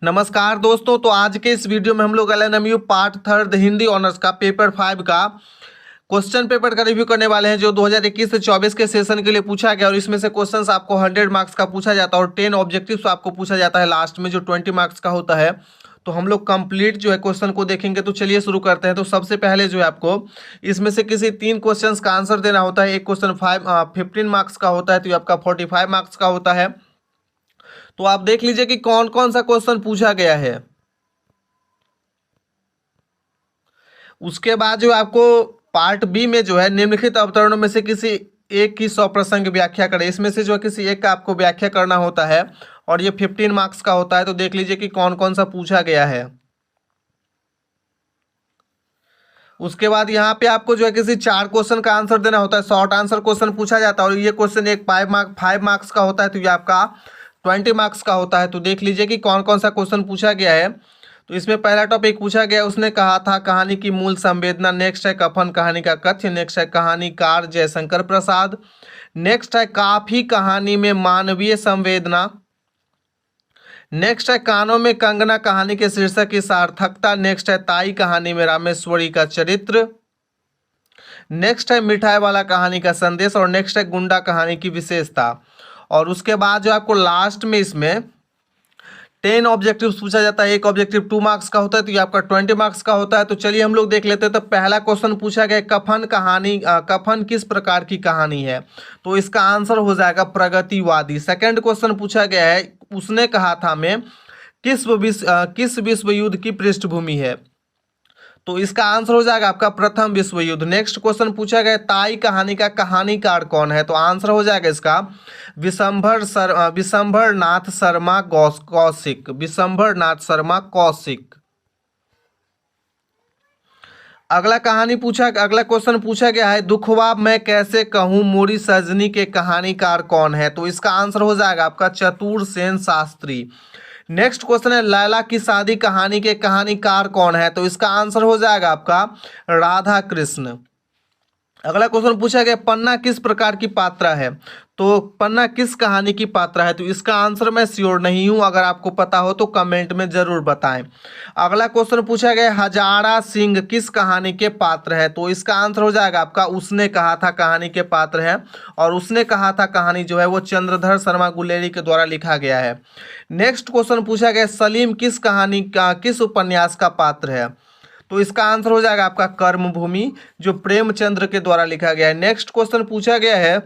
नमस्कार दोस्तों, तो आज के इस वीडियो में हम लोग LNMU part third Hindi honours का पेपर 5 का क्वेश्चन पेपर का रिव्यू करने वाले हैं जो 2021 से 24 के सेशन के लिए पूछा गया। और इसमें से क्वेश्चंस आपको 100 मार्क्स का पूछा जाता है और 10 ऑब्जेक्टिव्स आपको पूछा जाता है लास्ट में जो 20 मार्क्स का होता है। तो हम लोग कंप्लीट जो है क्वेश्चन को देखेंगे। तो चलिए शुरू करते हैं। तो सबसे पहले जो है आपको इसमें से किसी 3 क्वेश्चंस का आंसर देना होता है। एक क्वेश्चन 15 मार्क्स का होता है, तो ये आपका 45 मार्क्स का होता है। तो आप देख लीजिए कि कौन कौन सा क्वेश्चन पूछा गया है। उसके बाद जो आपको पार्ट बी में जो है निम्नलिखित अवतरणों में से किसी एक की 100 प्रसंग व्याख्या करें। इसमें से जो किसी एक का आपको व्याख्या करना होता है और ये 15 मार्क्स का होता है। तो देख लीजिए कि कौन कौन सा पूछा गया है। उसके बाद यहाँ पे आपको जो है किसी 4 क्वेश्चन का आंसर देना होता है। शॉर्ट आंसर क्वेश्चन पूछा जाता है और ये क्वेश्चन एक 5 मार्क्स का होता है, तो ये आपका 20 मार्क्स का होता है। तो देख लीजिए कि कौन कौन सा क्वेश्चन पूछा गया है। तो इसमें पहला टॉपिक पूछा गया, उसने कहा था कहानी की मूल संवेदना। नेक्स्ट है कफन कहानी का कथ्य। नेक्स्ट है कहानीकार जयशंकर प्रसाद। नेक्स्ट है काफी कहानी में मानवीय संवेदना। नेक्स्ट है कानों में कंगना कहानी के शीर्षक की सार्थकता। नेक्स्ट है ताई कहानी में रामेश्वरी का चरित्र। नेक्स्ट है मिठाई वाला कहानी का संदेश और नेक्स्ट है गुंडा कहानी की विशेषता। और उसके बाद जो आपको लास्ट में इसमें 10 ऑब्जेक्टिव्स पूछा जाता है। एक ऑब्जेक्टिव 2 मार्क्स का होता है, तो ये आपका 20 मार्क्स का होता है। तो चलिए हम लोग देख लेते हैं। तो पहला क्वेश्चन पूछा गया कफन किस प्रकार की कहानी है। तो इसका आंसर हो जाएगा प्रगतिवादी। सेकंड क्वेश्चन पूछा गया है, उसने कहा था में किस विश्व युद्ध की पृष्ठभूमि है। तो इसका आंसर हो जाएगा आपका प्रथम विश्व युद्ध। नेक्स्ट क्वेश्चन पूछा गया ताई कहानी का कहानीकार कौन है। तो आंसर हो जाएगा इसका विशंभर नाथ शर्मा कौशिक। विशंभर नाथ शर्मा कौशिक। अगला क्वेश्चन पूछा गया है दुखवा मैं कैसे कहूं मोरी सजनी के कहानीकार कौन है। तो इसका आंसर हो जाएगा आपका चतुर सेन शास्त्री। नेक्स्ट क्वेश्चन है लैला की शादी कहानी के कहानीकार कौन है। तो इसका आंसर हो जाएगा आपका राधा कृष्ण। अगला क्वेश्चन पूछा गया पन्ना किस प्रकार की पात्रा है। तो पन्ना किस कहानी की पात्रा है। तो इसका आंसर मैं श्योर नहीं हूं, अगर आपको पता हो तो कमेंट में जरूर बताएं। अगला क्वेश्चन पूछा गया हजारा सिंह किस कहानी के पात्र है। तो इसका आंसर हो जाएगा आपका उसने कहा था कहानी के पात्र है। और उसने कहा था कहानी जो है वो चंद्रधर शर्मा गुलेरी के द्वारा लिखा गया है। नेक्स्ट क्वेश्चन पूछा गया सलीम किस उपन्यास का पात्र है। तो इसका आंसर हो जाएगा आपका कर्मभूमि जो प्रेमचंद्र के द्वारा लिखा गया है। नेक्स्ट क्वेश्चन पूछा गया है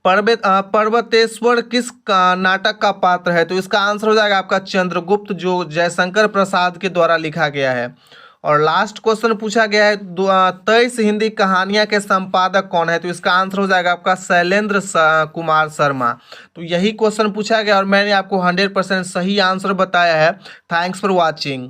पर्वतेश्वर किस नाटक का पात्र है। तो इसका आंसर हो जाएगा आपका चंद्रगुप्त जो जयशंकर प्रसाद के द्वारा लिखा गया है। और लास्ट क्वेश्चन पूछा गया है 23 हिंदी कहानियां के संपादक कौन है। तो इसका आंसर हो जाएगा आपका शैलेंद्र कुमार शर्मा। तो यही क्वेश्चन पूछा गया और मैंने आपको 100% सही आंसर बताया है। Thanks for watching.